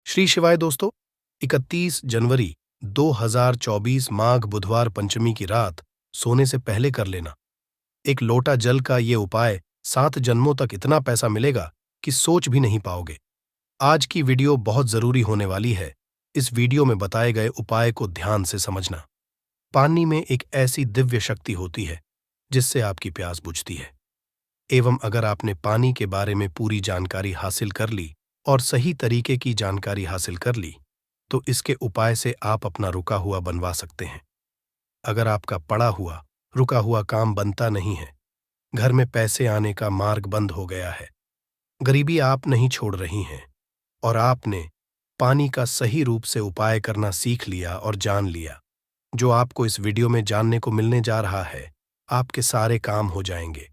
श्री शिवाय दोस्तों। 31 जनवरी 2024 माघ बुधवार पंचमी की रात सोने से पहले कर लेना। एक लोटा जल का ये उपाय 7 जन्मों तक इतना पैसा मिलेगा कि सोच भी नहीं पाओगे। आज की वीडियो बहुत जरूरी होने वाली है। इस वीडियो में बताए गए उपाय को ध्यान से समझना। पानी में एक ऐसी दिव्य शक्ति होती है जिससे आपकी प्यास बुझती है। एवं अगर आपने पानी के बारे में पूरी जानकारी हासिल कर ली और सही तरीके की जानकारी हासिल कर ली तो इसके उपाय से आप अपना रुका हुआ बनवा सकते हैं। अगर आपका पड़ा हुआ रुका हुआ काम बनता नहीं है, घर में पैसे आने का मार्ग बंद हो गया है, गरीबी आप नहीं छोड़ रही हैं और आपने पानी का सही रूप से उपाय करना सीख लिया और जान लिया, जो आपको इस वीडियो में जानने को मिलने जा रहा है, आपके सारे काम हो जाएंगे।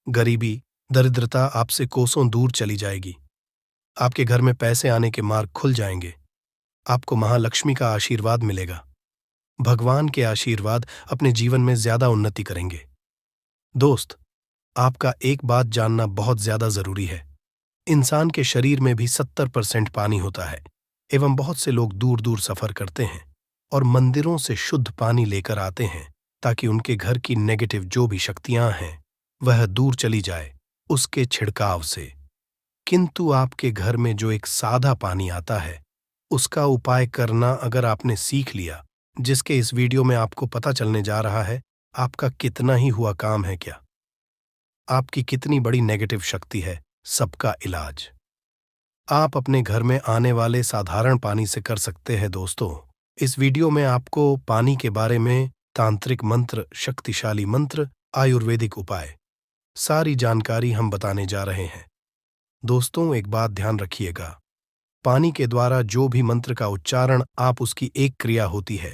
गरीबी, दरिद्रता आपसे कोसों दूर चली जाएगी। आपके घर में पैसे आने के मार्ग खुल जाएंगे। आपको महालक्ष्मी का आशीर्वाद मिलेगा। भगवान के आशीर्वाद अपने जीवन में ज्यादा उन्नति करेंगे। दोस्त, आपका एक बात जानना बहुत ज्यादा जरूरी है। इंसान के शरीर में भी 70% पानी होता है एवं बहुत से लोग दूर दूर सफर करते हैं और मंदिरों से शुद्ध पानी लेकर आते हैं ताकि उनके घर की नेगेटिव जो भी शक्तियां हैं वह दूर चली जाए उसके छिड़काव से। किंतु आपके घर में जो एक सादा पानी आता है उसका उपाय करना अगर आपने सीख लिया, जिसके इस वीडियो में आपको पता चलने जा रहा है, आपका कितना ही हुआ काम है क्या, आपकी कितनी बड़ी नेगेटिव शक्ति है, सबका इलाज आप अपने घर में आने वाले साधारण पानी से कर सकते हैं। दोस्तों, इस वीडियो में आपको पानी के बारे में तांत्रिक मंत्र, शक्तिशाली मंत्र, आयुर्वेदिक उपाय, सारी जानकारी हम बताने जा रहे हैं। दोस्तों, एक बात ध्यान रखिएगा, पानी के द्वारा जो भी मंत्र का उच्चारण आप उसकी एक क्रिया होती है,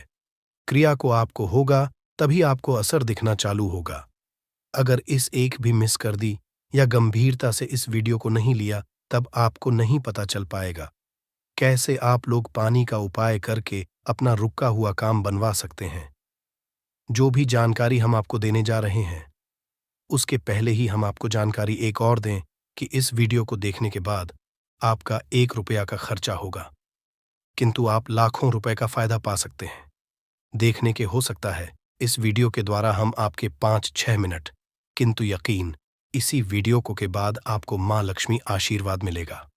क्रिया को आपको होगा तभी आपको असर दिखना चालू होगा। अगर इस एक भी मिस कर दी या गंभीरता से इस वीडियो को नहीं लिया तब आपको नहीं पता चल पाएगा कैसे आप लोग पानी का उपाय करके अपना रुका हुआ काम बनवा सकते हैं। जो भी जानकारी हम आपको देने जा रहे हैं उसके पहले ही हम आपको जानकारी एक और दें कि इस वीडियो को देखने के बाद आपका 1 रुपया का खर्चा होगा किंतु आप लाखों रुपए का फायदा पा सकते हैं। देखने के हो सकता है इस वीडियो के द्वारा हम आपके 5-6 मिनट, किंतु यकीन इसी वीडियो को के बाद आपको मां लक्ष्मी आशीर्वाद मिलेगा।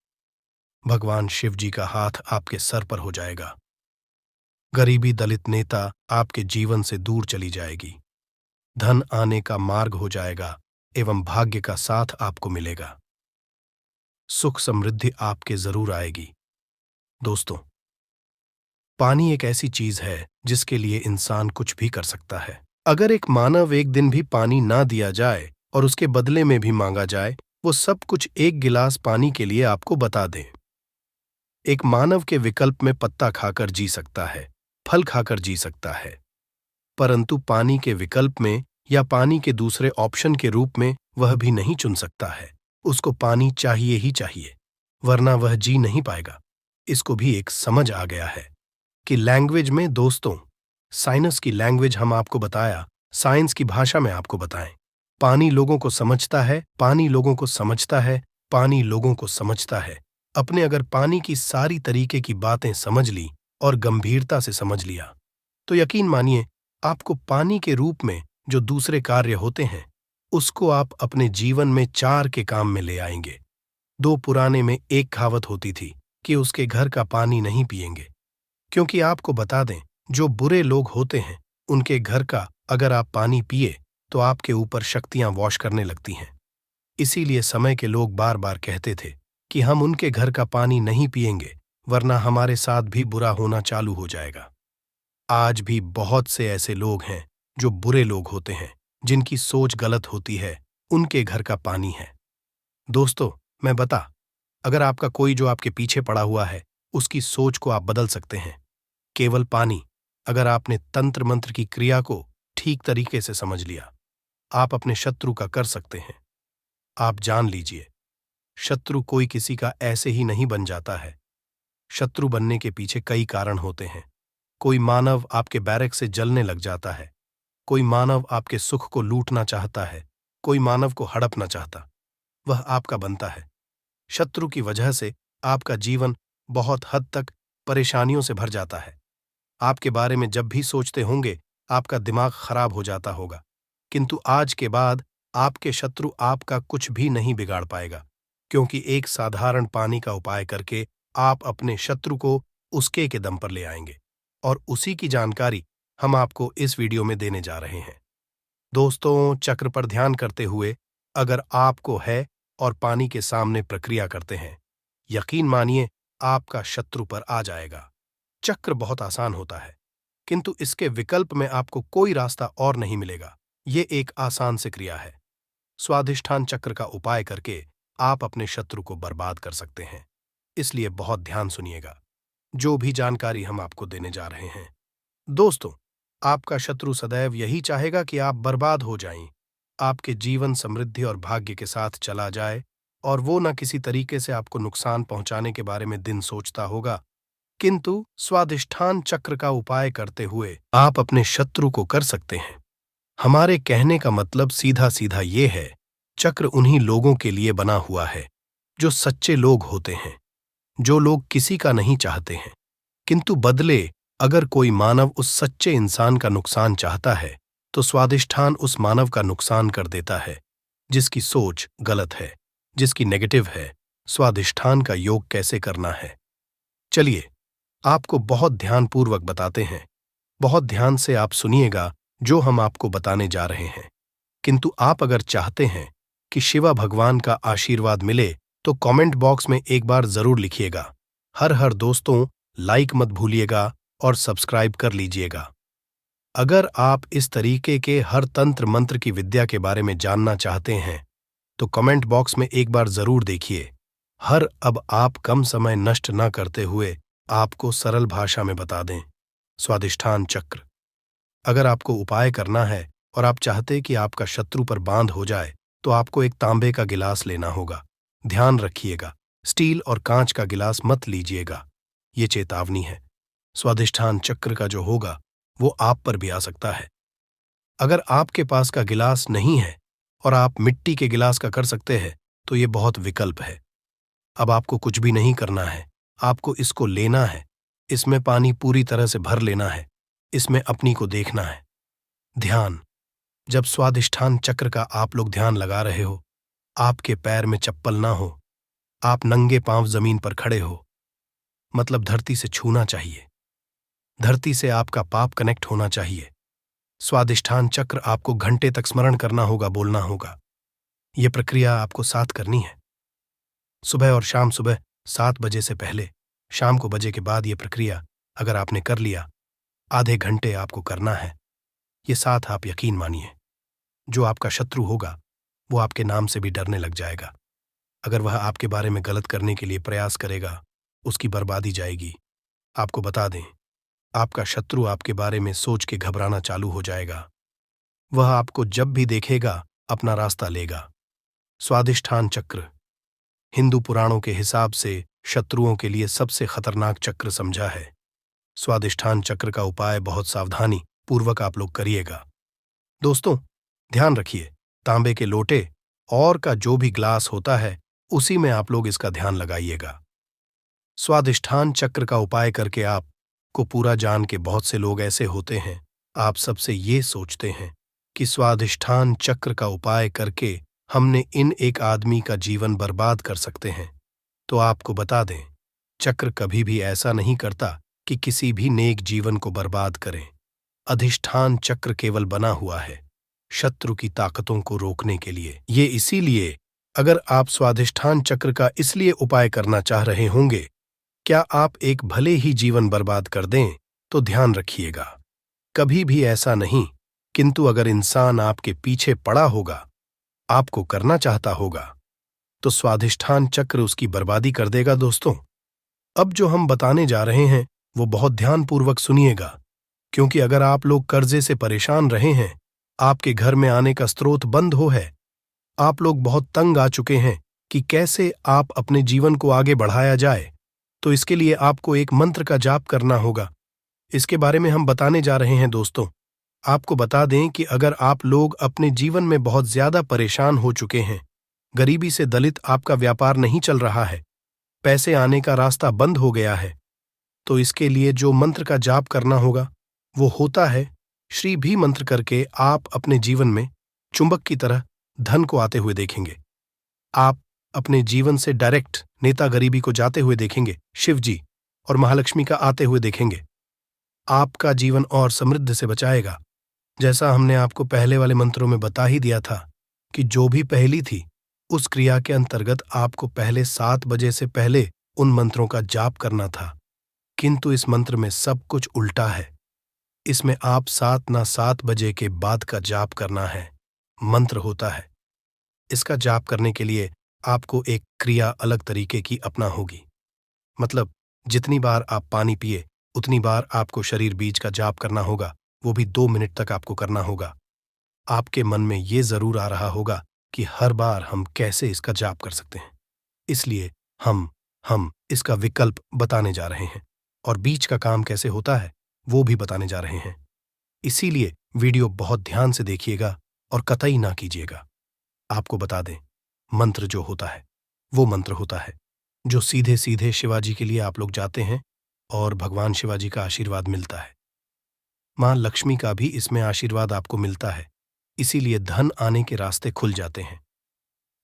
भगवान शिव जी का हाथ आपके सर पर हो जाएगा। गरीबी दलित नेता आपके जीवन से दूर चली जाएगी। धन आने का मार्ग हो जाएगा एवं भाग्य का साथ आपको मिलेगा। सुख समृद्धि आपके जरूर आएगी। दोस्तों, पानी एक ऐसी चीज है जिसके लिए इंसान कुछ भी कर सकता है। अगर एक मानव एक दिन भी पानी ना दिया जाए और उसके बदले में भी मांगा जाए, वो सब कुछ एक गिलास पानी के लिए आपको बता दे। एक मानव के विकल्प में पत्ता खाकर जी सकता है, फल खाकर जी सकता है, परंतु पानी के विकल्प में या पानी के दूसरे ऑप्शन के रूप में वह भी नहीं चुन सकता है। उसको पानी चाहिए ही चाहिए, वरना वह जी नहीं पाएगा। इसको भी एक समझ आ गया है कि लैंग्वेज में, दोस्तों, साइंस की लैंग्वेज हम आपको बताया, साइंस की भाषा में आपको बताएं। पानी लोगों को समझता है, पानी लोगों को समझता है, पानी लोगों को समझता है। अपने अगर पानी की सारी तरीके की बातें समझ ली और गंभीरता से समझ लिया तो यकीन मानिए आपको पानी के रूप में जो दूसरे कार्य होते हैं उसको आप अपने जीवन में 4 के काम में ले आएंगे। 2 पुराने में एक कहावत होती थी कि उसके घर का पानी नहीं पिएंगे, क्योंकि आपको बता दें जो बुरे लोग होते हैं उनके घर का अगर आप पानी पिए तो आपके ऊपर शक्तियां वॉश करने लगती हैं। इसीलिए समय के लोग बार बार कहते थे कि हम उनके घर का पानी नहीं पिएंगे वरना हमारे साथ भी बुरा होना चालू हो जाएगा। आज भी बहुत से ऐसे लोग हैं जो बुरे लोग होते हैं, जिनकी सोच गलत होती है, उनके घर का पानी है। दोस्तों, मैं बता, अगर आपका कोई जो आपके पीछे पड़ा हुआ है उसकी सोच को आप बदल सकते हैं। केवल पानी, अगर आपने तंत्र मंत्र की क्रिया को ठीक तरीके से समझ लिया, आप अपने शत्रु का कर सकते हैं। आप जान लीजिए, शत्रु कोई किसी का ऐसे ही नहीं बन जाता है। शत्रु बनने के पीछे कई कारण होते हैं। कोई मानव आपके बैरक से जलने लग जाता है, कोई मानव आपके सुख को लूटना चाहता है, कोई मानव को हड़पना चाहता, वह आपका बनता है। शत्रु की वजह से आपका जीवन बहुत हद तक परेशानियों से भर जाता है। आपके बारे में जब भी सोचते होंगे आपका दिमाग खराब हो जाता होगा, किंतु आज के बाद आपके शत्रु आपका कुछ भी नहीं बिगाड़ पाएगा, क्योंकि एक साधारण पानी का उपाय करके आप अपने शत्रु को उसके के दम पर ले आएंगे, और उसी की जानकारी हम आपको इस वीडियो में देने जा रहे हैं। दोस्तों, चक्र पर ध्यान करते हुए अगर आपको है और पानी के सामने प्रक्रिया करते हैं, यकीन मानिए आपका शत्रु पर आ जाएगा। चक्र बहुत आसान होता है, किंतु इसके विकल्प में आपको कोई रास्ता और नहीं मिलेगा। ये एक आसान सी क्रिया है। स्वाधिष्ठान चक्र का उपाय करके आप अपने शत्रु को बर्बाद कर सकते हैं, इसलिए बहुत ध्यान सुनिएगा जो भी जानकारी हम आपको देने जा रहे हैं। दोस्तों, आपका शत्रु सदैव यही चाहेगा कि आप बर्बाद हो जाएं, आपके जीवन समृद्धि और भाग्य के साथ चला जाए, और वो न किसी तरीके से आपको नुकसान पहुंचाने के बारे में दिन सोचता होगा। किंतु स्वाधिष्ठान चक्र का उपाय करते हुए आप अपने शत्रु को कर सकते हैं। हमारे कहने का मतलब सीधा सीधा ये है, चक्र उन्हीं लोगों के लिए बना हुआ है जो सच्चे लोग होते हैं, जो लोग किसी का नहीं चाहते हैं, किंतु बदले अगर कोई मानव उस सच्चे इंसान का नुकसान चाहता है तो स्वाधिष्ठान उस मानव का नुकसान कर देता है, जिसकी सोच गलत है, जिसकी नेगेटिव है। स्वाधिष्ठान का योग कैसे करना है, चलिए आपको बहुत ध्यानपूर्वक बताते हैं। बहुत ध्यान से आप सुनिएगा जो हम आपको बताने जा रहे हैं। किंतु आप अगर चाहते हैं कि शिवा भगवान का आशीर्वाद मिले तो कमेंट बॉक्स में एक बार जरूर लिखिएगा। हर हर दोस्तों, लाइक मत भूलिएगा और सब्सक्राइब कर लीजिएगा। अगर आप इस तरीके के हर तंत्र मंत्र की विद्या के बारे में जानना चाहते हैं तो कमेंट बॉक्स में एक बार जरूर देखिए। अब आप कम समय नष्ट न करते हुए आपको सरल भाषा में बता दें। स्वाधिष्ठान चक्र, अगर आपको उपाय करना है और आप चाहते कि आपका शत्रु पर बांध हो जाए तो आपको एक तांबे का गिलास लेना होगा। ध्यान रखिएगा, स्टील और कांच का गिलास मत लीजिएगा, ये चेतावनी है। स्वाधिष्ठान चक्र का जो होगा वो आप पर भी आ सकता है। अगर आपके पास का गिलास नहीं है और आप मिट्टी के गिलास का कर सकते हैं तो ये बहुत विकल्प है। अब आपको कुछ भी नहीं करना है, आपको इसको लेना है, इसमें पानी पूरी तरह से भर लेना है, इसमें अपनी को देखना है। ध्यान, जब स्वाधिष्ठान चक्र का आप लोग ध्यान लगा रहे हो, आपके पैर में चप्पल ना हो, आप नंगे पांव जमीन पर खड़े हो, मतलब धरती से छूना चाहिए, धरती से आपका पाप कनेक्ट होना चाहिए। स्वाधिष्ठान चक्र आपको घंटे तक स्मरण करना होगा, बोलना होगा। यह प्रक्रिया आपको 7 करनी है, सुबह और शाम। सुबह 7 बजे से पहले, शाम को बजे के बाद। यह प्रक्रिया अगर आपने कर लिया, आधे घंटे आपको करना है। ये 7 आप यकीन मानिए, जो आपका शत्रु होगा वो आपके नाम से भी डरने लग जाएगा। अगर वह आपके बारे में गलत करने के लिए प्रयास करेगा, उसकी बर्बादी जाएगी। आपको बता दें, आपका शत्रु आपके बारे में सोच के घबराना चालू हो जाएगा। वह आपको जब भी देखेगा अपना रास्ता लेगा। स्वाधिष्ठान चक्र हिंदू पुराणों के हिसाब से शत्रुओं के लिए सबसे खतरनाक चक्र समझा है। स्वाधिष्ठान चक्र का उपाय बहुत सावधानी पूर्वक आप लोग करिएगा। दोस्तों, ध्यान रखिए, तांबे के लोटे और का जो भी ग्लास होता है उसी में आप लोग इसका ध्यान लगाइएगा। स्वाधिष्ठान चक्र का उपाय करके आपको पूरा जान के बहुत से लोग ऐसे होते हैं, आप सबसे ये सोचते हैं कि स्वाधिष्ठान चक्र का उपाय करके हमने इन एक आदमी का जीवन बर्बाद कर सकते हैं। तो आपको बता दें, चक्र कभी भी ऐसा नहीं करता कि किसी भी नेक जीवन को बर्बाद करें। अधिष्ठान चक्र केवल बना हुआ है शत्रु की ताकतों को रोकने के लिए। ये इसीलिए, अगर आप स्वाधिष्ठान चक्र का इसलिए उपाय करना चाह रहे होंगे क्या आप एक भले ही जीवन बर्बाद कर दें, तो ध्यान रखिएगा, कभी भी ऐसा नहीं। किंतु अगर इंसान आपके पीछे पड़ा होगा, आपको करना चाहता होगा, तो स्वाधिष्ठान चक्र उसकी बर्बादी कर देगा। दोस्तों, अब जो हम बताने जा रहे हैं वो बहुत ध्यानपूर्वक सुनिएगा, क्योंकि अगर आप लोग कर्जे से परेशान रहे हैं, आपके घर में आने का स्रोत बंद हो है, आप लोग बहुत तंग आ चुके हैं कि कैसे आप अपने जीवन को आगे बढ़ाया जाए, तो इसके लिए आपको एक मंत्र का जाप करना होगा। इसके बारे में हम बताने जा रहे हैं। दोस्तों, आपको बता दें कि अगर आप लोग अपने जीवन में बहुत ज्यादा परेशान हो चुके हैं, गरीबी से दलित आपका व्यापार नहीं चल रहा है, पैसे आने का रास्ता बंद हो गया है, तो इसके लिए जो मंत्र का जाप करना होगा वो होता है श्री भी मंत्र करके आप अपने जीवन में चुंबक की तरह धन को आते हुए देखेंगे। आप अपने जीवन से डायरेक्ट नेता गरीबी को जाते हुए देखेंगे, शिव जी और महालक्ष्मी का आते हुए देखेंगे। आपका जीवन और समृद्ध से बचाएगा। जैसा हमने आपको पहले वाले मंत्रों में बता ही दिया था कि जो भी पहली थी उस क्रिया के अंतर्गत आपको पहले 7 बजे से पहले उन मंत्रों का जाप करना था, किंतु इस मंत्र में सब कुछ उल्टा है। इसमें आप 7 ना 7 बजे के बाद का जाप करना है। मंत्र होता है, इसका जाप करने के लिए आपको एक क्रिया अलग तरीके की अपना होगी। मतलब जितनी बार आप पानी पिए उतनी बार आपको शरीर बीज का जाप करना होगा, वो भी 2 मिनट तक आपको करना होगा। आपके मन में ये जरूर आ रहा होगा कि हर बार हम कैसे इसका जाप कर सकते हैं, इसलिए हम इसका विकल्प बताने जा रहे हैं और बीज का काम कैसे होता है वो भी बताने जा रहे हैं। इसीलिए वीडियो बहुत ध्यान से देखिएगा और कतई ना कीजिएगा। आपको बता दें, मंत्र जो होता है वो मंत्र होता है जो सीधे सीधे शिवाजी के लिए आप लोग जाते हैं और भगवान शिवाजी का आशीर्वाद मिलता है। मां लक्ष्मी का भी इसमें आशीर्वाद आपको मिलता है, इसीलिए धन आने के रास्ते खुल जाते हैं।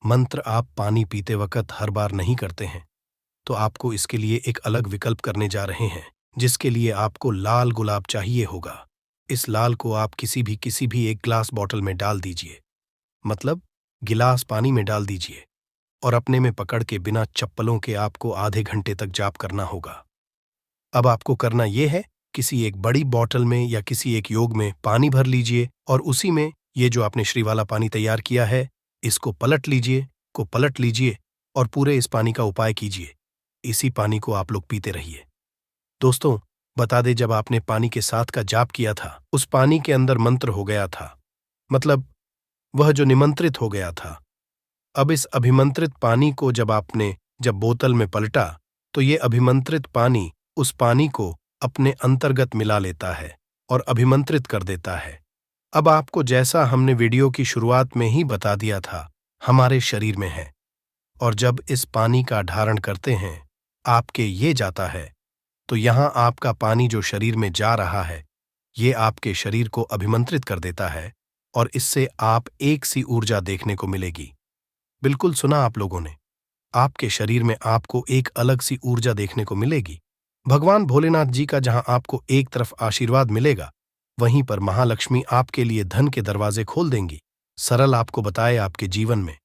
मंत्र आप पानी पीते वक्त हर बार नहीं करते हैं, तो आपको इसके लिए एक अलग विकल्प करने जा रहे हैं, जिसके लिए आपको लाल गुलाब चाहिए होगा। इस लाल को आप किसी भी एक ग्लास बॉटल में डाल दीजिए, मतलब गिलास पानी में डाल दीजिए और अपने में पकड़ के बिना चप्पलों के आपको आधे घंटे तक जाप करना होगा। अब आपको करना यह है, किसी एक बड़ी बॉटल में या किसी एक योग में पानी भर लीजिए और उसी में ये जो आपने श्री वाला पानी तैयार किया है इसको पलट लीजिए और पूरे इस पानी का उपाय कीजिए। इसी पानी को आप लोग पीते रहिए। दोस्तों, बता दें, जब आपने पानी के साथ का जाप किया था उस पानी के अंदर मंत्र हो गया था, मतलब वह जो निमंत्रित हो गया था। अब इस अभिमंत्रित पानी को जब बोतल में पलटा तो ये अभिमंत्रित पानी उस पानी को अपने अंतर्गत मिला लेता है और अभिमंत्रित कर देता है। अब आपको जैसा हमने वीडियो की शुरुआत में ही बता दिया था, हमारे शरीर में है और जब इस पानी का धारण करते हैं आपके ये जाता है तो यहां आपका पानी जो शरीर में जा रहा है ये आपके शरीर को अभिमंत्रित कर देता है और इससे आप एक सी ऊर्जा देखने को मिलेगी। बिल्कुल सुना आप लोगों ने, आपके शरीर में आपको एक अलग सी ऊर्जा देखने को मिलेगी। भगवान भोलेनाथ जी का जहां आपको एक तरफ आशीर्वाद मिलेगा, वहीं पर महालक्ष्मी आपके लिए धन के दरवाजे खोल देंगी। सरल आपको बताए, आपके जीवन में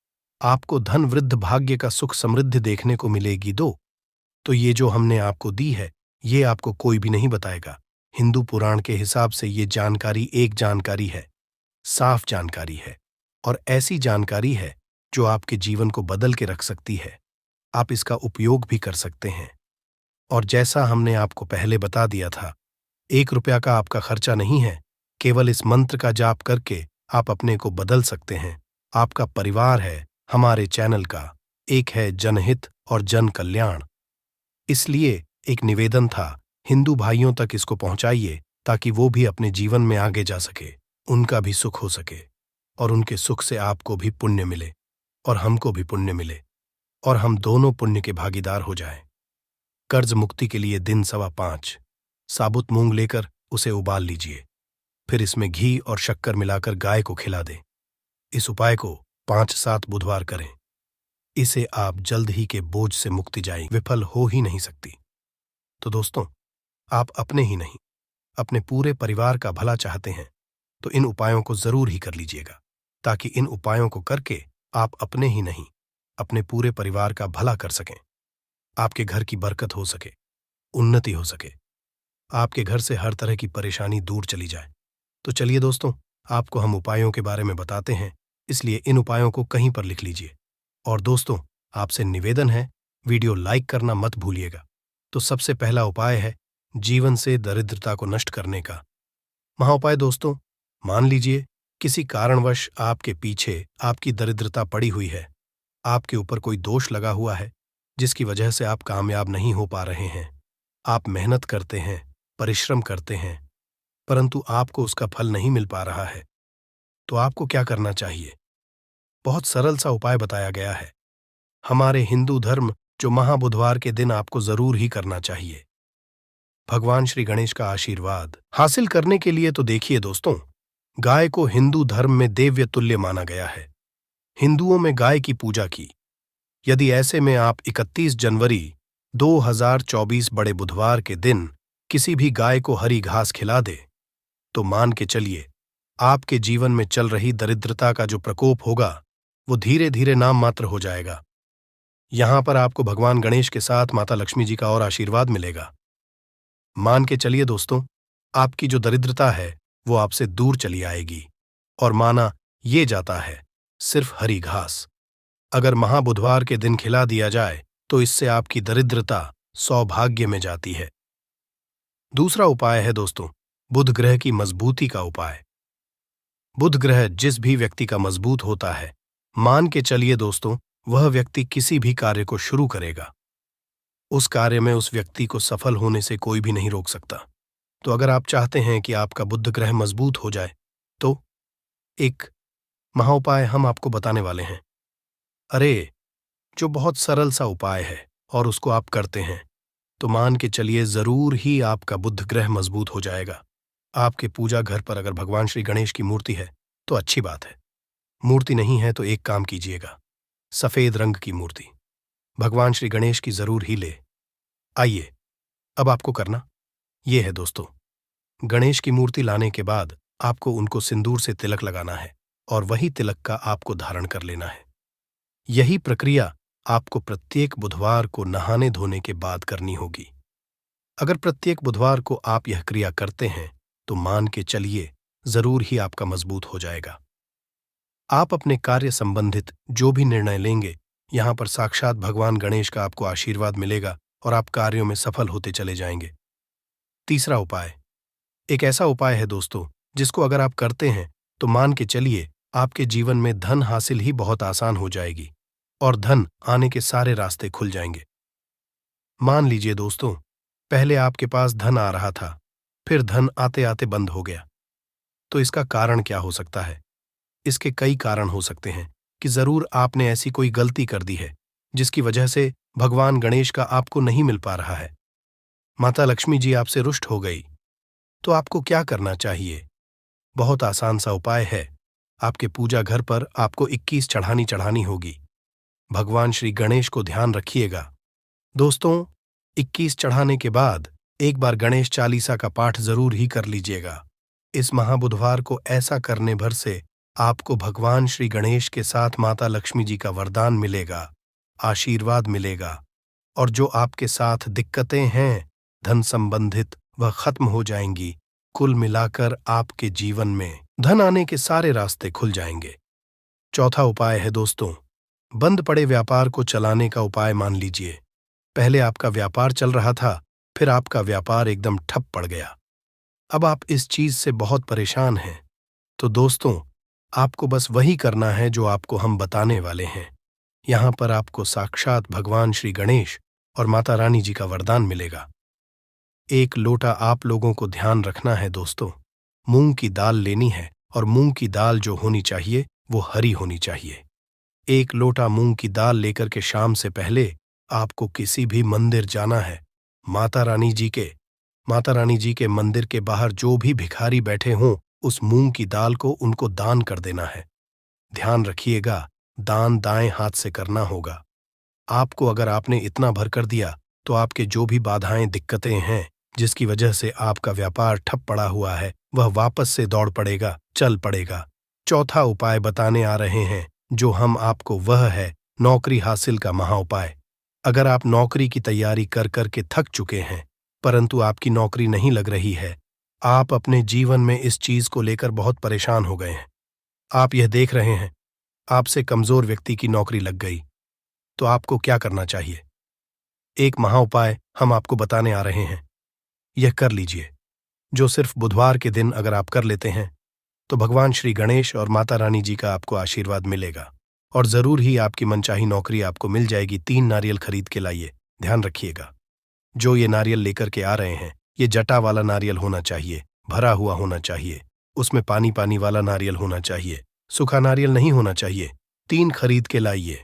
आपको धन वृद्ध भाग्य का सुख समृद्धि देखने को मिलेगी। तो ये जो हमने आपको दी है ये आपको कोई भी नहीं बताएगा। हिंदू पुराण के हिसाब से ये जानकारी एक जानकारी है, साफ जानकारी है और ऐसी जानकारी है जो आपके जीवन को बदल के रख सकती है। आप इसका उपयोग भी कर सकते हैं और जैसा हमने आपको पहले बता दिया था, 1 रुपया का आपका खर्चा नहीं है। केवल इस मंत्र का जाप करके आप अपने को बदल सकते हैं। आपका परिवार है हमारे चैनल का, एक है जनहित और जन कल्याण। इसलिए एक निवेदन था, हिंदू भाइयों तक इसको पहुंचाइए ताकि वो भी अपने जीवन में आगे जा सके, उनका भी सुख हो सके और उनके सुख से आपको भी पुण्य मिले और हमको भी पुण्य मिले और हम दोनों पुण्य के भागीदार हो जाएं। कर्ज मुक्ति के लिए दिन 5.25 साबुत मूंग लेकर उसे उबाल लीजिए, फिर इसमें घी और शक्कर मिलाकर गाय को खिला दें। इस उपाय को 5-7 बुधवार करें। इसे आप जल्द ही के बोझ से मुक्ति जाएं, विफल हो ही नहीं सकती। तो दोस्तों, आप अपने ही नहीं अपने पूरे परिवार का भला चाहते हैं तो इन उपायों को जरूर ही कर लीजिएगा, ताकि इन उपायों को करके आप अपने ही नहीं अपने पूरे परिवार का भला कर सकें। आपके घर की बरकत हो सके, उन्नति हो सके, आपके घर से हर तरह की परेशानी दूर चली जाए। तो चलिए दोस्तों, आपको हम उपायों के बारे में बताते हैं, इसलिए इन उपायों को कहीं पर लिख लीजिए। और दोस्तों, आपसे निवेदन है, वीडियो लाइक करना मत भूलिएगा। तो सबसे पहला उपाय है जीवन से दरिद्रता को नष्ट करने का महाउपाय। दोस्तों, मान लीजिए किसी कारणवश आपके पीछे आपकी दरिद्रता पड़ी हुई है, आपके ऊपर कोई दोष लगा हुआ है जिसकी वजह से आप कामयाब नहीं हो पा रहे हैं। आप मेहनत करते हैं, परिश्रम करते हैं, परंतु आपको उसका फल नहीं मिल पा रहा है। तो आपको क्या करना चाहिए? बहुत सरल सा उपाय बताया गया है। हमारे हिंदू धर्म जो महाबुधवार के दिन आपको जरूर ही करना चाहिए। भगवान श्री गणेश का आशीर्वाद हासिल करने के लिए तो देखिए दोस्तों, गाय को हिंदू धर्म में देव्य तुल्य माना गया है। हिंदुओं में गाय की पूजा की। यदि ऐसे में आप 31 जनवरी 2024 बड़े बुधवार के दिन किसी भी गाय को हरी घास खिला दे, तो मान के चलिए आपके जीवन में चल रही दरिद्रता का जो प्रकोप होगा वो धीरे धीरे नाम मात्र हो जाएगा। यहां पर आपको भगवान गणेश के साथ माता लक्ष्मी जी का और आशीर्वाद मिलेगा। मान के चलिए दोस्तों, आपकी जो दरिद्रता है वो आपसे दूर चली आएगी। और माना ये जाता है सिर्फ हरी घास अगर महाबुधवार के दिन खिला दिया जाए तो इससे आपकी दरिद्रता सौभाग्य में जाती है। दूसरा उपाय है दोस्तों, बुध ग्रह की मजबूती का उपाय। बुध ग्रह जिस भी व्यक्ति का मजबूत होता है, मान के चलिए दोस्तों, वह व्यक्ति किसी भी कार्य को शुरू करेगा, उस कार्य में उस व्यक्ति को सफल होने से कोई भी नहीं रोक सकता। तो अगर आप चाहते हैं कि आपका बुध ग्रह मजबूत हो जाए तो एक महाउपाय हम आपको बताने वाले हैं। अरे, जो बहुत सरल सा उपाय है और उसको आप करते हैं तो मान के चलिए जरूर ही आपका बुध ग्रह मजबूत हो जाएगा। आपके पूजा घर पर अगर भगवान श्री गणेश की मूर्ति है तो अच्छी बात है। मूर्ति नहीं है तो एक काम कीजिएगा, सफेद रंग की मूर्ति भगवान श्री गणेश की जरूर ही ले आइए। अब आपको करना ये है दोस्तों, गणेश की मूर्ति लाने के बाद आपको उनको सिंदूर से तिलक लगाना है और वही तिलक का आपको धारण कर लेना है। यही प्रक्रिया आपको प्रत्येक बुधवार को नहाने धोने के बाद करनी होगी। अगर प्रत्येक बुधवार को आप यह क्रिया करते हैं तो मान के चलिए जरूर ही आपका मजबूत हो जाएगा। आप अपने कार्य संबंधित जो भी निर्णय लेंगे, यहां पर साक्षात भगवान गणेश का आपको आशीर्वाद मिलेगा और आप कार्यों में सफल होते चले जाएंगे। तीसरा उपाय एक ऐसा उपाय है दोस्तों, जिसको अगर आप करते हैं तो मान के चलिए आपके जीवन में धन हासिल ही बहुत आसान हो जाएगी और धन आने के सारे रास्ते खुल जाएंगे। मान लीजिए दोस्तों, पहले आपके पास धन आ रहा था, फिर धन आते आते बंद हो गया। तो इसका कारण क्या हो सकता है? इसके कई कारण हो सकते हैं कि जरूर आपने ऐसी कोई गलती कर दी है जिसकी वजह से भगवान गणेश का आपको नहीं मिल पा रहा है। माता लक्ष्मी जी आपसे रुष्ट हो गई। तो आपको क्या करना चाहिए? बहुत आसान सा उपाय है। आपके पूजा घर पर आपको 21 चढ़ानी होगी। भगवान श्री गणेश को ध्यान रखिएगा दोस्तों। 21 चढ़ाने के बाद एक बार गणेश चालीसा का पाठ जरूर ही कर लीजिएगा। इस महाबुधवार को ऐसा करने भर से आपको भगवान श्री गणेश के साथ माता लक्ष्मी जी का वरदान मिलेगा, आशीर्वाद मिलेगा और जो आपके साथ दिक्कतें हैं धन संबंधित वह खत्म हो जाएंगी। कुल मिलाकर आपके जीवन में धन आने के सारे रास्ते खुल जाएंगे। चौथा उपाय है दोस्तों, बंद पड़े व्यापार को चलाने का उपाय। मान लीजिए पहले आपका व्यापार चल रहा था, फिर आपका व्यापार एकदम ठप पड़ गया। अब आप इस चीज से बहुत परेशान हैं। तो दोस्तों, आपको बस वही करना है जो आपको हम बताने वाले हैं। यहां पर आपको साक्षात भगवान श्री गणेश और माता रानी जी का वरदान मिलेगा। एक लोटा आप लोगों को ध्यान रखना है दोस्तों, मूंग की दाल लेनी है और मूंग की दाल जो होनी चाहिए वो हरी होनी चाहिए। एक लोटा मूंग की दाल लेकर के शाम से पहले आपको किसी भी मंदिर जाना है। माता रानी जी के मंदिर के बाहर जो भी भिखारी बैठे हों, उस मूंग की दाल को उनको दान कर देना है। ध्यान रखिएगा, दान दाएं हाथ से करना होगा। आपको अगर आपने इतना भर कर दिया तो आपके जो भी बाधाएं दिक्कतें हैं जिसकी वजह से आपका व्यापार ठप पड़ा हुआ है, वह वापस से दौड़ पड़ेगा, चल पड़ेगा। चौथा उपाय बताने आ रहे हैं जो हम आपको, वह है नौकरी हासिल का महाउपाय। अगर आप नौकरी की तैयारी कर कर के थक चुके हैं परंतु आपकी नौकरी नहीं लग रही है, आप अपने जीवन में इस चीज को लेकर बहुत परेशान हो गए हैं, आप यह देख रहे हैं आपसे कमजोर व्यक्ति की नौकरी लग गई, तो आपको क्या करना चाहिए? एक महाउपाय हम आपको बताने आ रहे हैं, यह कर लीजिए, जो सिर्फ बुधवार के दिन अगर आप कर लेते हैं तो भगवान श्री गणेश और माता रानी जी का आपको आशीर्वाद मिलेगा और जरूर ही आपकी मनचाही नौकरी आपको मिल जाएगी। 3 नारियल खरीद के लाइए। ध्यान रखिएगा, जो ये नारियल लेकर के आ रहे हैं ये जटा वाला नारियल होना चाहिए, भरा हुआ होना चाहिए, उसमें पानी पानी वाला नारियल होना चाहिए, सूखा नारियल नहीं होना चाहिए। 3 खरीद के लाइए।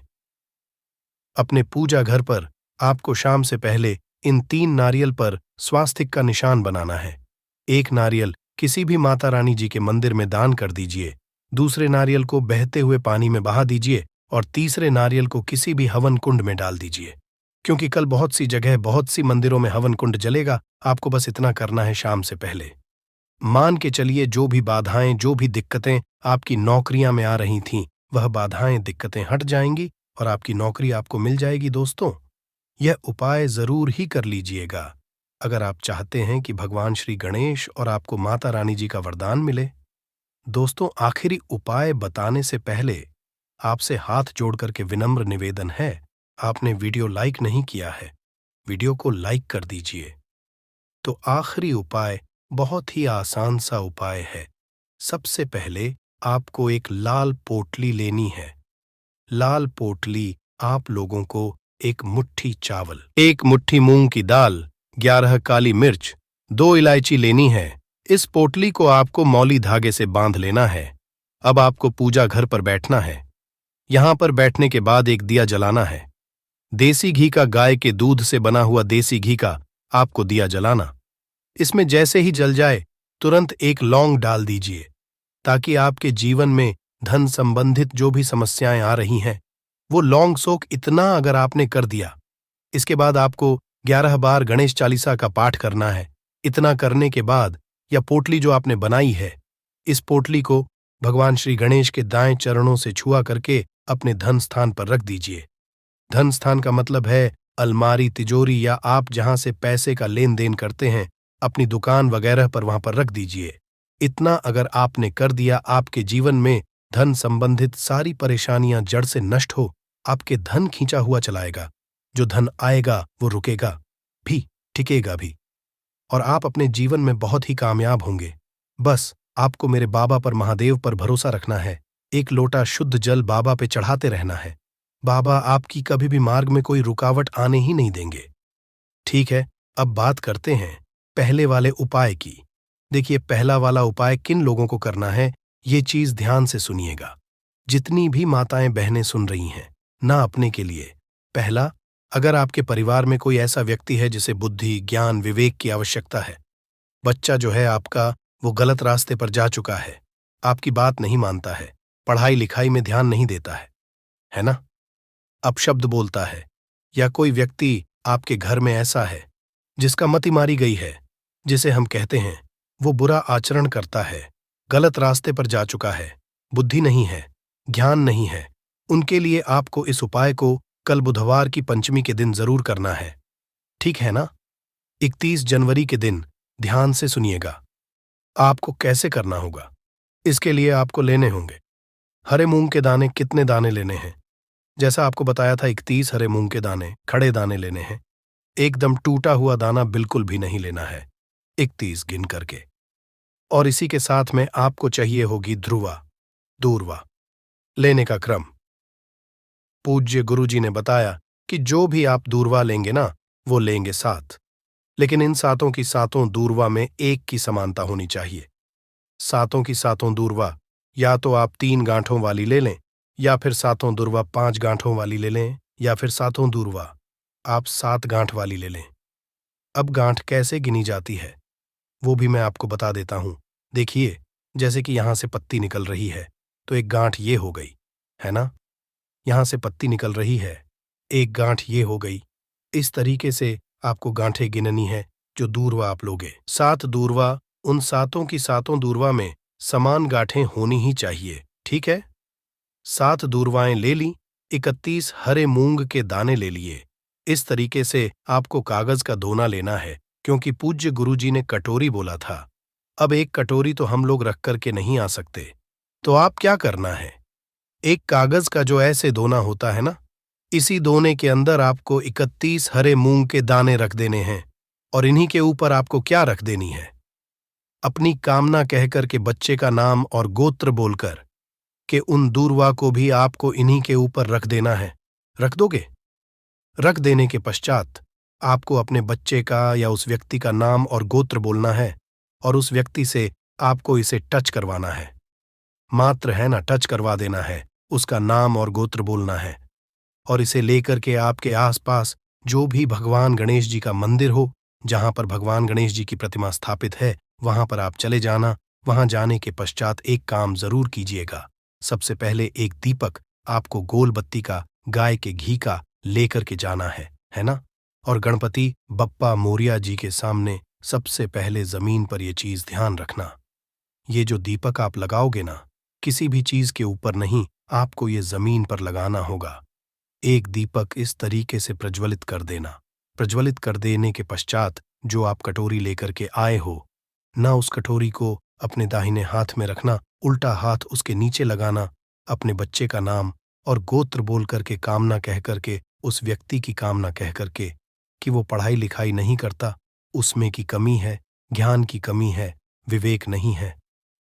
अपने पूजा घर पर आपको शाम से पहले इन 3 नारियल पर स्वास्तिक का निशान बनाना है। एक नारियल किसी भी माता रानी जी के मंदिर में दान कर दीजिए, दूसरे नारियल को बहते हुए पानी में बहा दीजिए और तीसरे नारियल को किसी भी हवन कुंड में डाल दीजिए। क्योंकि कल बहुत सी जगह, बहुत सी मंदिरों में हवन कुंड जलेगा। आपको बस इतना करना है शाम से पहले। मान के चलिए जो भी बाधाएं, जो भी दिक्कतें आपकी नौकरियां में आ रही थीं, वह बाधाएं, दिक्कतें हट जाएंगी और आपकी नौकरी आपको मिल जाएगी। दोस्तों, यह उपाय जरूर ही कर लीजिएगा अगर आप चाहते हैं कि भगवान श्री गणेश और आपको माता रानी जी का वरदान मिले। दोस्तों, आखिरी उपाय बताने से पहले आपसे हाथ जोड़ करके विनम्र निवेदन है, आपने वीडियो लाइक नहीं किया है, वीडियो को लाइक कर दीजिए। तो आखिरी उपाय बहुत ही आसान सा उपाय है। सबसे पहले आपको एक लाल पोटली लेनी है। लाल पोटली आप लोगों को एक मुट्ठी चावल, 1 मुट्ठी मूंग की दाल, 11 काली मिर्च, 2 इलायची लेनी है। इस पोटली को आपको मौली धागे से बांध लेना है। अब आपको पूजा घर पर बैठना है। यहां पर बैठने के बाद एक दिया जलाना है। देसी घी का, गाय के दूध से बना हुआ देसी घी का आपको दिया जलाना। इसमें जैसे ही जल जाए तुरंत एक लौंग डाल दीजिए, ताकि आपके जीवन में धन संबंधित जो भी समस्याएं आ रही हैं, वो लौंग सोख इतना अगर आपने कर दिया, इसके बाद आपको 11 बार गणेश चालीसा का पाठ करना है। इतना करने के बाद यह पोटली जो आपने बनाई है, इस पोटली को भगवान श्री गणेश के दाएं चरणों से छुआ करके अपने धन स्थान पर रख दीजिए। धन स्थान का मतलब है अलमारी, तिजोरी या आप जहां से पैसे का लेन देन करते हैं, अपनी दुकान वगैरह पर वहां पर रख दीजिए। इतना अगर आपने कर दिया, आपके जीवन में धन संबंधित सारी परेशानियां जड़ से नष्ट हो, आपके धन खींचा हुआ चलाएगा। जो धन आएगा वो रुकेगा भी, टिकेगा भी, और आप अपने जीवन में बहुत ही कामयाब होंगे। बस आपको मेरे बाबा पर, महादेव पर भरोसा रखना है। एक लोटा शुद्ध जल बाबा पे चढ़ाते रहना है। बाबा आपकी कभी भी मार्ग में कोई रुकावट आने ही नहीं देंगे। ठीक है, अब बात करते हैं पहले वाले उपाय की। देखिए, पहला वाला उपाय किन लोगों को करना है, ये चीज ध्यान से सुनिएगा। जितनी भी माताएं बहनें सुन रही हैं, ना अपने के लिए। पहला, अगर आपके परिवार में कोई ऐसा व्यक्ति है जिसे बुद्धि, ज्ञान, विवेक की आवश्यकता है, बच्चा जो है आपका वो गलत रास्ते पर जा चुका है, आपकी बात नहीं मानता है, पढ़ाई लिखाई में ध्यान नहीं देता है ना, अपशब्द बोलता है, या कोई व्यक्ति आपके घर में ऐसा है जिसका मति मारी गई है, जिसे हम कहते हैं वो बुरा आचरण करता है, गलत रास्ते पर जा चुका है, बुद्धि नहीं है, ज्ञान नहीं है, उनके लिए आपको इस उपाय को कल बुधवार की पंचमी के दिन जरूर करना है। ठीक है ना? 31 जनवरी के दिन ध्यान से सुनिएगा। आपको कैसे करना होगा, इसके लिए आपको लेने होंगे हरे मूंग के दाने। कितने दाने लेने हैं? जैसा आपको बताया था, 31 हरे मूंग के दाने, खड़े दाने लेने हैं। एकदम टूटा हुआ दाना बिल्कुल भी नहीं लेना है, 31 गिन करके। और इसी के साथ में आपको चाहिए होगी ध्रुवा, दूर्वा। लेने का क्रम, पूज्य गुरुजी ने बताया कि जो भी आप दूर्वा लेंगे ना, वो लेंगे 7, लेकिन इन 7 की 7 दूर्वा में एक की समानता होनी चाहिए। 7 की 7 दूर्वा या तो आप 3 गांठों वाली ले लें, या फिर 7 दूर्वा 5 गांठों वाली ले लें, या फिर 7 दूर्वा आप 7 गांठ वाली ले लें। अब गांठ कैसे गिनी जाती है वो भी मैं आपको बता देता हूं। देखिए, जैसे कि यहां से पत्ती निकल रही है, तो एक गांठ ये हो गई, है ना? यहां से पत्ती निकल रही है, एक गांठ ये हो गई। इस तरीके से आपको गांठें गिननी है जो दूर्वा आप लोगे। 7 दूर्वा, उन 7 की 7 दूर्वा में समान गांठें होनी ही चाहिए। ठीक है? 7 दूर्वाएं ले ली, 31 हरे मूंग के दाने ले लिए। इस तरीके से आपको कागज का दोना लेना है, क्योंकि पूज्य गुरुजी ने कटोरी बोला था। अब एक कटोरी तो हम लोग रख करके नहीं आ सकते, तो आप क्या करना है, एक कागज का जो ऐसे दोना होता है ना, इसी दोने के अंदर आपको 31 हरे मूंग के दाने रख देने हैं, और इन्हीं के ऊपर आपको क्या रख देनी है, अपनी कामना कहकर के बच्चे का नाम और गोत्र बोलकर कि उन दूर्वा को भी आपको इन्हीं के ऊपर रख देना है। रख दोगे? रख देने के पश्चात आपको अपने बच्चे का या उस व्यक्ति का नाम और गोत्र बोलना है, और उस व्यक्ति से आपको इसे टच करवाना है। मात्र है ना, टच करवा देना है, उसका नाम और गोत्र बोलना है, और इसे लेकर के आपके आसपास जो भी भगवान गणेश जी का मंदिर हो, जहां पर भगवान गणेश जी की प्रतिमा स्थापित है, वहां पर आप चले जाना। वहां जाने के पश्चात एक काम जरूर कीजिएगा। सबसे पहले एक दीपक आपको गोल बत्ती का, गाय के घी का लेकर के जाना है ना? और गणपति बप्पा मोरिया जी के सामने सबसे पहले जमीन पर यह चीज ध्यान रखना, ये जो दीपक आप लगाओगे ना, किसी भी चीज के ऊपर नहीं, आपको ये जमीन पर लगाना होगा। एक दीपक इस तरीके से प्रज्वलित कर देना। प्रज्वलित कर देने के पश्चात जो आप कटोरी लेकर के आए हो ना, उस कटोरी को अपने दाहिने हाथ में रखना, उल्टा हाथ उसके नीचे लगाना, अपने बच्चे का नाम और गोत्र बोल करके, कामना कह करके, उस व्यक्ति की कामना कह करके कि वो पढ़ाई लिखाई नहीं करता, उसमें की कमी है, ज्ञान की कमी है, विवेक नहीं है।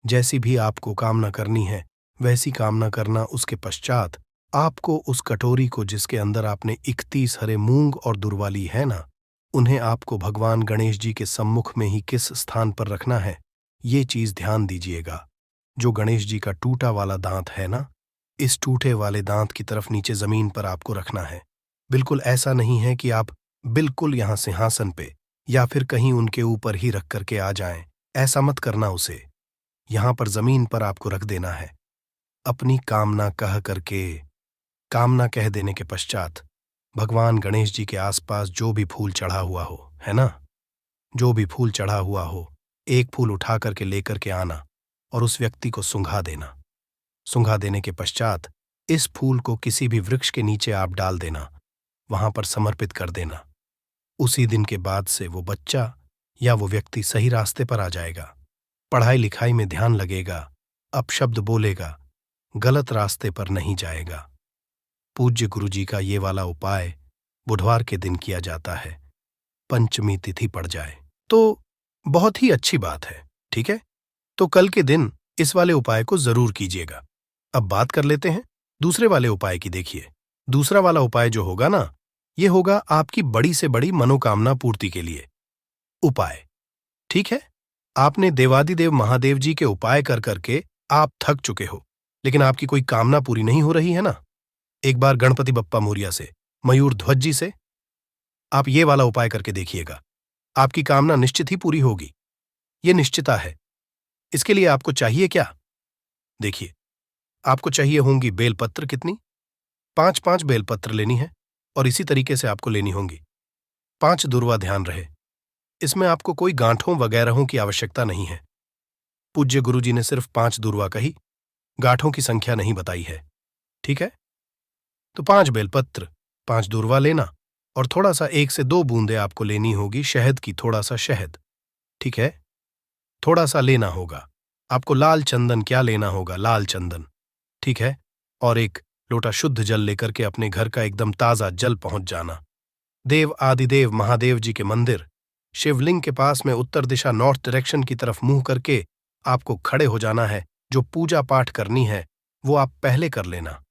जैसी भी आपको कामना करनी है वैसी कामना करना। उसके पश्चात आपको उस कटोरी को, जिसके अंदर आपने 31 हरे मूंग और दुर्वाली है ना, उन्हें आपको भगवान गणेश जी के सम्मुख में ही किस स्थान पर रखना है, ये चीज ध्यान दीजिएगा। जो गणेश जी का टूटा वाला दांत है ना, इस टूटे वाले दांत की तरफ नीचे जमीन पर आपको रखना है। बिल्कुल ऐसा नहीं है कि आप बिल्कुल यहां सिंहासन पे या फिर कहीं उनके ऊपर ही रख करके आ जाएं। ऐसा मत करना, उसे यहां पर जमीन पर आपको रख देना है। अपनी कामना कह करके, कामना कह देने के पश्चात भगवान गणेश जी के आसपास जो भी फूल चढ़ा हुआ हो, है ना, जो भी फूल चढ़ा हुआ हो, एक फूल उठा करके लेकर के आना और उस व्यक्ति को सूंघा देना। सूंघा देने के पश्चात इस फूल को किसी भी वृक्ष के नीचे आप डाल देना, वहां पर समर्पित कर देना। उसी दिन के बाद से वो बच्चा या वो व्यक्ति सही रास्ते पर आ जाएगा, पढ़ाई लिखाई में ध्यान लगेगा, अपशब्द बोलेगा, गलत रास्ते पर नहीं जाएगा। पूज्य गुरु जी का ये वाला उपाय बुधवार के दिन किया जाता है, पंचमी तिथि पड़ जाए तो बहुत ही अच्छी बात है। ठीक है, तो कल के दिन इस वाले उपाय को जरूर कीजिएगा। अब बात कर लेते हैं दूसरे वाले उपाय की। देखिए, दूसरा वाला उपाय जो होगा ना, ये होगा आपकी बड़ी से बड़ी मनोकामना पूर्ति के लिए उपाय। ठीक है, आपने देवादिदेव महादेव जी के उपाय कर करके आप थक चुके हो, लेकिन आपकी कोई कामना पूरी नहीं हो रही है ना, एक बार गणपति बप्पा मोरिया से, मयूर ध्वज जी से आप ये वाला उपाय करके देखिएगा। आपकी कामना निश्चित ही पूरी होगी, ये निश्चिता है। इसके लिए आपको चाहिए क्या? देखिए, आपको चाहिए होंगी बेलपत्र। कितनी? 5-5 बेलपत्र लेनी है और इसी तरीके से आपको लेनी होंगी 5 दुर्वा। ध्यान रहे, इसमें आपको कोई गांठों वगैरहों की आवश्यकता नहीं है। पूज्य गुरु जी ने सिर्फ 5 दुर्वा कही, गांठों की संख्या नहीं बताई है। ठीक है, तो 5 बेलपत्र, 5 दुर्वा लेना और थोड़ा सा 1 से 2 बूंदे आपको लेनी होगी शहद की, थोड़ा सा शहद। ठीक है, थोड़ा सा लेना होगा आपको लाल चंदन। क्या लेना होगा? लाल चंदन। ठीक है, और 1 लोटा शुद्ध जल लेकर के अपने घर का एकदम ताजा जल पहुंच जाना। देव आदिदेव महादेव जी के मंदिर शिवलिंग के पास में उत्तर दिशा, नॉर्थ डायरेक्शन की तरफ मुंह करके आपको खड़े हो जाना है। जो पूजा पाठ करनी है वो आप पहले कर लेना।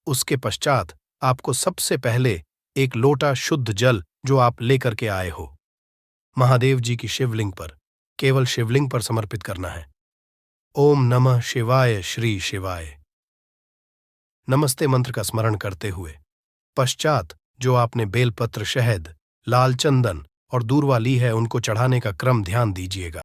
उसके पश्चात आपको सबसे पहले 1 लोटा शुद्ध जल जो आप लेकर के आए हो, महादेव जी की शिवलिंग पर, केवल शिवलिंग पर समर्पित करना है। ओम नमः शिवाय, श्री शिवाय नमस्ते मंत्र का स्मरण करते हुए पश्चात जो आपने बेलपत्र, शहद, लाल चंदन और दूर्वा ली है, उनको चढ़ाने का क्रम ध्यान दीजिएगा।